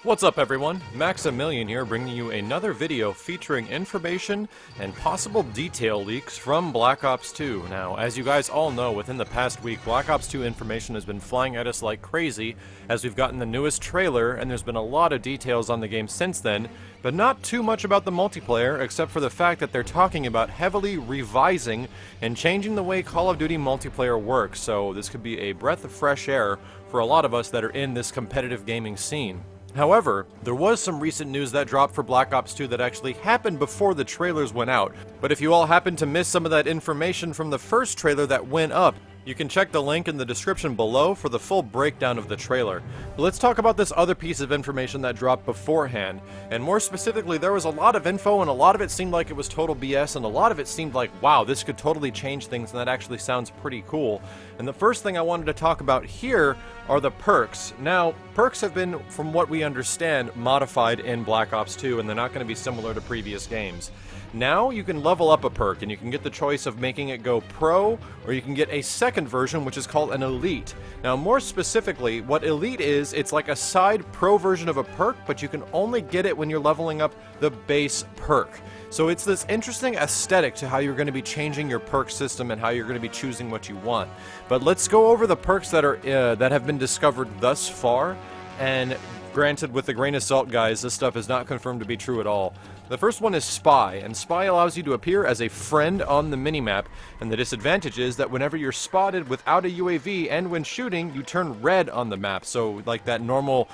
What's up everyone, Maximilian here bringing you another video featuring information and possible detail leaks from Black Ops 2. Now, as you guys all know, within the past week, Black Ops 2 information has been flying at us like crazy as we've gotten the newest trailer and there's been a lot of details on the game since then, but not too much about the multiplayer except for the fact that they're talking about heavily revising and changing the way Call of Duty multiplayer works, so this could be a breath of fresh air for a lot of us that are in this competitive gaming scene. However, there was some recent news that dropped for Black Ops 2 that actually happened before the trailers went out. But if you all happened to miss some of that information from the first trailer that went up, you can check the link in the description below for the full breakdown of the trailer. But let's talk about this other piece of information that dropped beforehand. And more specifically, there was a lot of info and a lot of it seemed like it was total BS and a lot of it seemed like, wow, this could totally change things and that actually sounds pretty cool. And the first thing I wanted to talk about here are the perks. Now, perks have been, from what we understand, modified in Black Ops 2 and they're not going to be similar to previous games. Now you can level up a perk and you can get the choice of making it go pro or you can get a second version which is called an elite. Now more specifically, what elite is, it's like a side pro version of a perk, but you can only get it when you're leveling up the base perk. So it's this interesting aesthetic to how you're going to be changing your perk system and how you're going to be choosing what you want. But let's go over the perks that are that have been discovered thus far, and granted with a grain of salt guys, this stuff is not confirmed to be true at all. The first one is Spy, and Spy allows you to appear as a friend on the minimap, and the disadvantage is that whenever you're spotted without a UAV and when shooting, you turn red on the map, so like that normal,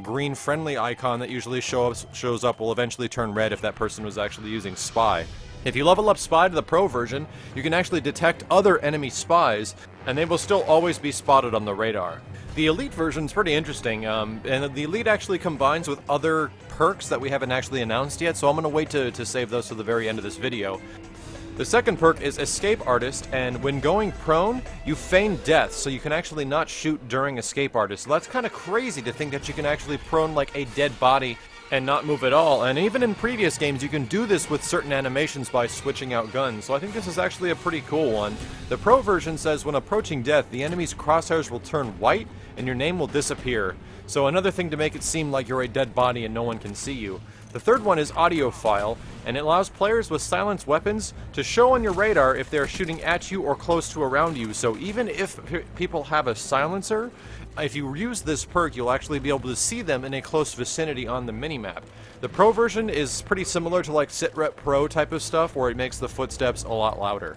green friendly icon that usually shows up will eventually turn red if that person was actually using Spy. If you level up Spy to the Pro version, you can actually detect other enemy spies, and they will still always be spotted on the radar. The Elite version is pretty interesting, and the Elite actually combines with other perks that we haven't actually announced yet, so I'm going to wait to save those to the very end of this video. The second perk is Escape Artist, and when going prone, you feign death, so you can actually not shoot during Escape Artist. So that's kind of crazy to think that you can actually prone like a dead body and not move at all, and even in previous games you can do this with certain animations by switching out guns, so I think this is actually a pretty cool one. The Pro version says when approaching death, the enemy's crosshairs will turn white and your name will disappear, so another thing to make it seem like you're a dead body and no one can see you. The third one is Audiophile, and it allows players with silenced weapons to show on your radar if they're shooting at you or close to around you, so even if people have a silencer, if you use this perk, you'll actually be able to see them in a close vicinity on the minimap. The Pro version is pretty similar to like SitRep Pro type of stuff, where it makes the footsteps a lot louder.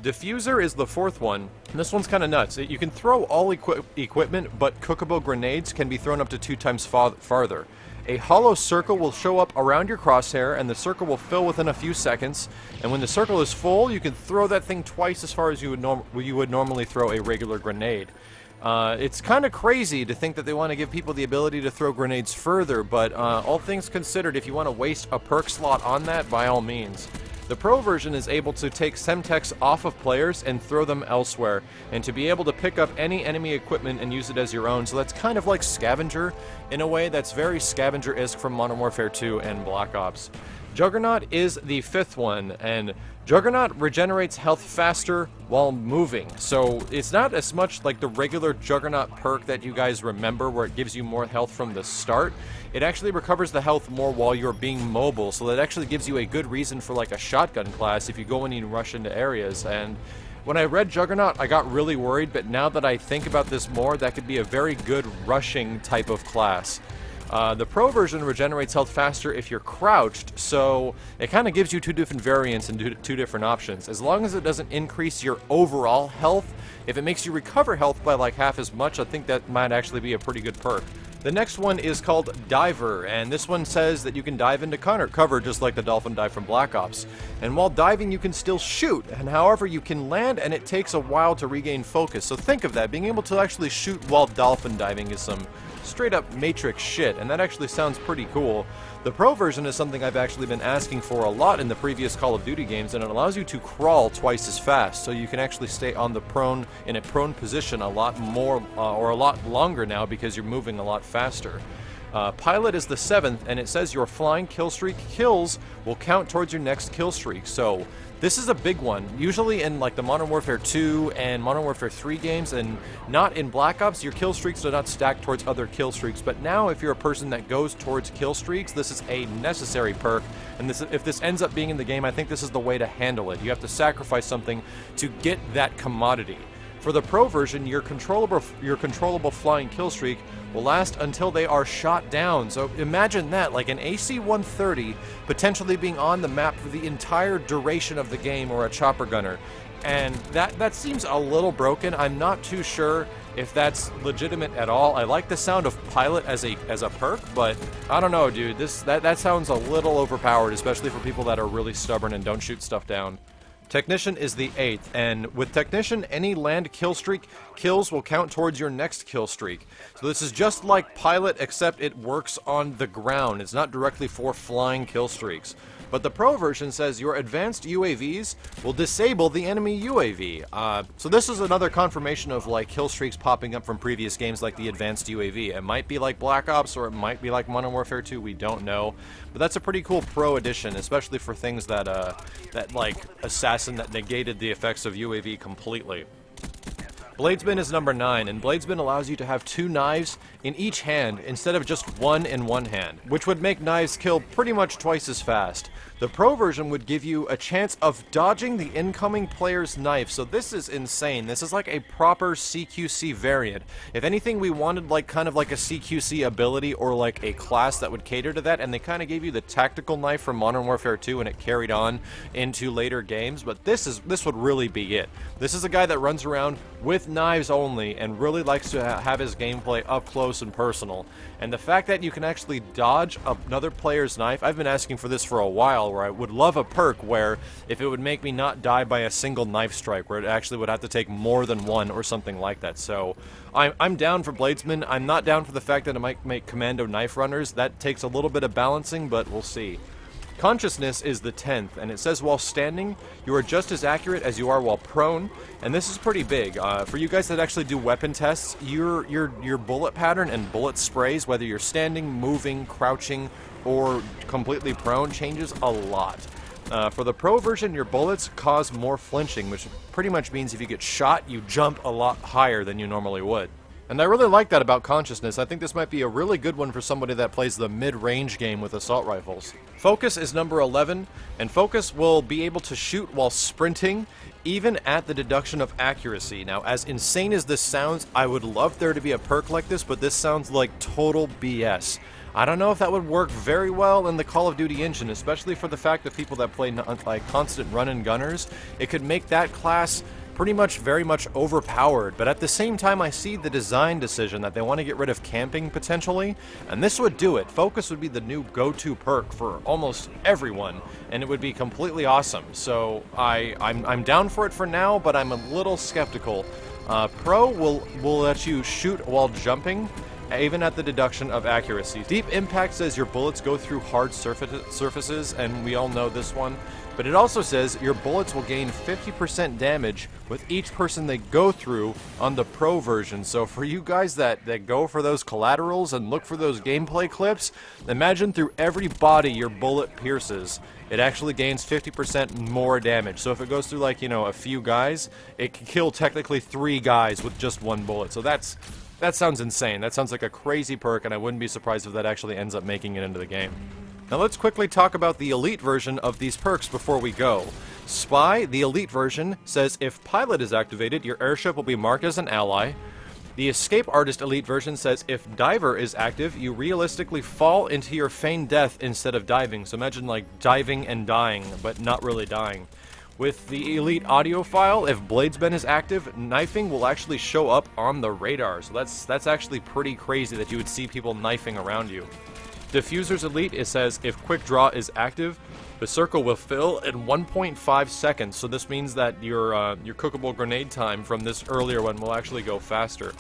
Diffuser is the fourth one, and this one's kind of nuts. You can throw all equipment, but cookable grenades can be thrown up to 2 times farther. A hollow circle will show up around your crosshair, and the circle will fill within a few seconds, and when the circle is full, you can throw that thing twice as far as you would normally throw a regular grenade. It's kind of crazy to think that they want to give people the ability to throw grenades further, but all things considered, if you want to waste a perk slot on that, by all means. The Pro version is able to take Semtex off of players and throw them elsewhere, and to be able to pick up any enemy equipment and use it as your own, so that's kind of like Scavenger, in a way that's very Scavenger-esque from Modern Warfare 2 and Black Ops. Juggernaut is the fifth one, and Juggernaut regenerates health faster while moving, so it's not as much like the regular Juggernaut perk that you guys remember where it gives you more health from the start. It actually recovers the health more while you're being mobile, so that actually gives you a good reason for like a shotgun class if you go in and rush into areas. And when I read Juggernaut, I got really worried, but now that I think about this more, that could be a very good rushing type of class. The Pro version regenerates health faster if you're crouched, so it kind of gives you 2 different variants and 2 different options. As long as it doesn't increase your overall health, if it makes you recover health by like half as much, I think that might actually be a pretty good perk. The next one is called Diver, and this one says that you can dive into cover just like the dolphin dive from Black Ops. And while diving, you can still shoot, and however you can land, and it takes a while to regain focus. So think of that, being able to actually shoot while dolphin diving is some straight up Matrix shit, and that actually sounds pretty cool. The Pro version is something I've actually been asking for a lot in the previous Call of Duty games, and it allows you to crawl twice as fast, so you can actually stay on the in a prone position a lot more, or a lot longer now because you're moving a lot faster. Pilot is the 7th, and it says your flying kill streak kills will count towards your next kill streak. So this is a big one. Usually in like the Modern Warfare 2 and Modern Warfare 3 games, and not in Black Ops, your kill streaks do not stack towards other kill streaks. But now if you're a person that goes towards kill streaks, this is a necessary perk. And if this ends up being in the game, I think this is the way to handle it. You have to sacrifice something to get that commodity. For the Pro version, your controllable flying kill streak will last until they are shot down. So imagine that, like an AC-130 potentially being on the map for the entire duration of the game, or a chopper gunner. And that seems a little broken. I'm not too sure if that's legitimate at all. I like the sound of Pilot as a perk, but I don't know, dude. That sounds a little overpowered, especially for people that are really stubborn and don't shoot stuff down. Technician is the 8th, and with Technician, any land kill streak kills will count towards your next kill streak. So this is just like Pilot, except it works on the ground. It's not directly for flying kill streaks. But the Pro version says your advanced UAVs will disable the enemy UAV. So this is another confirmation of like kill streaks popping up from previous games like the advanced UAV. It might be like Black Ops, or it might be like Modern Warfare 2, we don't know. But that's a pretty cool Pro edition, especially for things that like Assassin that negated the effects of UAV completely. Bladesman is number 9, and Bladesman allows you to have 2 knives in each hand instead of just 1 in one hand, which would make knives kill pretty much twice as fast. The Pro version would give you a chance of dodging the incoming player's knife, so this is insane. This is like a proper CQC variant. If anything, we wanted like kind of like a CQC ability or like a class that would cater to that, and they kind of gave you the tactical knife from Modern Warfare 2 and it carried on into later games, but this would really be it. This is a guy that runs around with knives only and really likes to have his gameplay up close and personal. And the fact that you can actually dodge another player's knife, I've been asking for this for a while, where I would love a perk where if it would make me not die by a single knife strike, where it actually would have to take more than one or something like that. So I'm down for Bladesman. I'm not down for the fact that it might make Commando knife runners. That takes a little bit of balancing, but we'll see. Consciousness is the 10th, and it says while standing, you are just as accurate as you are while prone, and this is pretty big. For you guys that actually do weapon tests, your bullet pattern and bullet sprays, whether you're standing, moving, crouching, or completely prone, changes a lot. For the Pro version, your bullets cause more flinching, which pretty much means if you get shot, you jump a lot higher than you normally would. And I really like that about Consciousness. I think this might be a really good one for somebody that plays the mid-range game with assault rifles. Focus is number 11, and Focus will be able to shoot while sprinting, even at the deduction of accuracy. Now, as insane as this sounds, I would love there to be a perk like this, but this sounds like total BS. I don't know if that would work very well in the Call of Duty engine, especially for the fact that people that play like constant run-and gunners, it could make that class pretty much very much overpowered. But at the same time, I see the design decision that they want to get rid of camping potentially, and this would do it. Focus would be the new go-to perk for almost everyone, and it would be completely awesome. So I'm down for it for now, but I'm a little skeptical. Pro will let you shoot while jumping, even at the deduction of accuracy. Deep Impact says your bullets go through hard surfaces, and we all know this one. But it also says your bullets will gain 50% damage with each person they go through on the Pro version. So for you guys that go for those collaterals and look for those gameplay clips, imagine through every body your bullet pierces, it actually gains 50% more damage. So if it goes through, like, you know, a few guys, it can kill technically 3 guys with just 1 bullet. So that sounds insane. That sounds like a crazy perk, and I wouldn't be surprised if that actually ends up making it into the game. Now let's quickly talk about the Elite version of these perks before we go. Spy, the Elite version, says if Pilot is activated, your airship will be marked as an ally. The Escape Artist Elite version says if Diver is active, you realistically fall into your feigned death instead of diving. So imagine like diving and dying, but not really dying. With the Elite Audiophile, if Bladesman is active, knifing will actually show up on the radar. So that's actually pretty crazy that you would see people knifing around you. Diffuser's Elite, it says if Quick Draw is active, the circle will fill in 1.5 seconds. So this means that your cookable grenade time from this earlier one will actually go faster.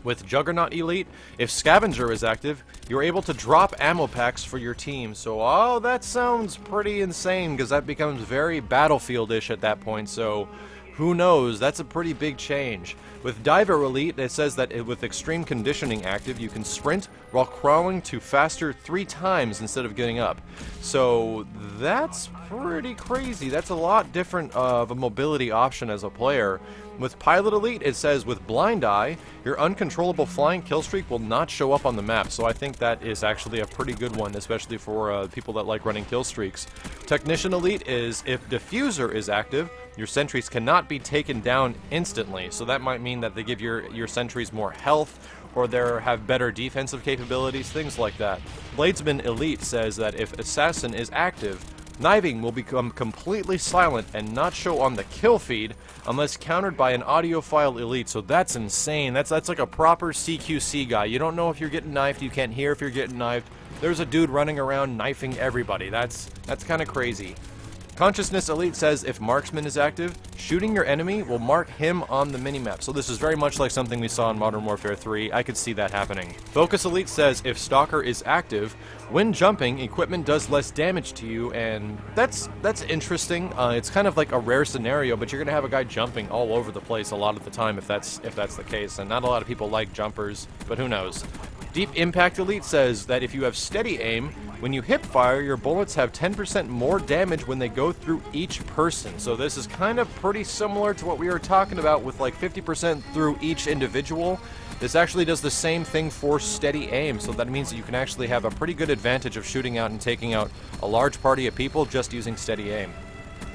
With Juggernaut Elite, if Scavenger is active, you're able to drop ammo packs for your team. So, that sounds pretty insane, because that becomes very Battlefield-ish at that point. So, Who knows? That's a pretty big change. With Diver Elite, it says that with extreme conditioning active, you can sprint while crawling to faster 3 times instead of getting up. So that's pretty crazy. That's a lot different of a mobility option as a player. With Pilot Elite, it says with Blind Eye, your uncontrollable flying killstreak will not show up on the map. So I think that is actually a pretty good one, especially for people that like running killstreaks. Technician Elite is if Diffuser is active, your sentries cannot be taken down instantly. So that might mean that they give your sentries more health, or they have better defensive capabilities, things like that. Bladesman Elite says that if Assassin is active, knifing will become completely silent and not show on the kill feed unless countered by an audiophile elite. So that's insane. That's like a proper CQC guy. You don't know if you're getting knifed, you can't hear if you're getting knifed. There's a dude running around knifing everybody. That's kind of crazy. Consciousness Elite says if Marksman is active, shooting your enemy will mark him on the minimap. So this is very much like something we saw in Modern Warfare 3. I could see that happening. Focus Elite says if Stalker is active, when jumping, equipment does less damage to you, and that's interesting. It's kind of like a rare scenario, but you're gonna have a guy jumping all over the place a lot of the time if that's the case. And not a lot of people like jumpers, but who knows? Deep Impact Elite says that if you have steady aim, when you hip fire, your bullets have 10% more damage when they go through each person. So this is kind of pretty similar to what we were talking about with like 50% through each individual. This actually does the same thing for steady aim, so that means that you can actually have a pretty good advantage of shooting out and taking out a large party of people just using steady aim.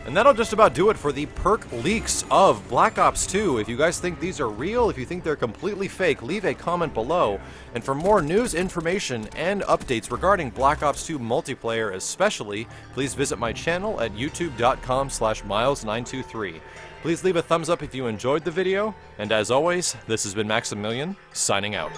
And that'll just about do it for the perk leaks of Black Ops 2. If you guys think these are real, if you think they're completely fake, leave a comment below. And for more news, information, and updates regarding Black Ops 2 multiplayer especially, please visit my channel at youtube.com/miles923. Please leave a thumbs up if you enjoyed the video, and as always, this has been Maximilian, signing out.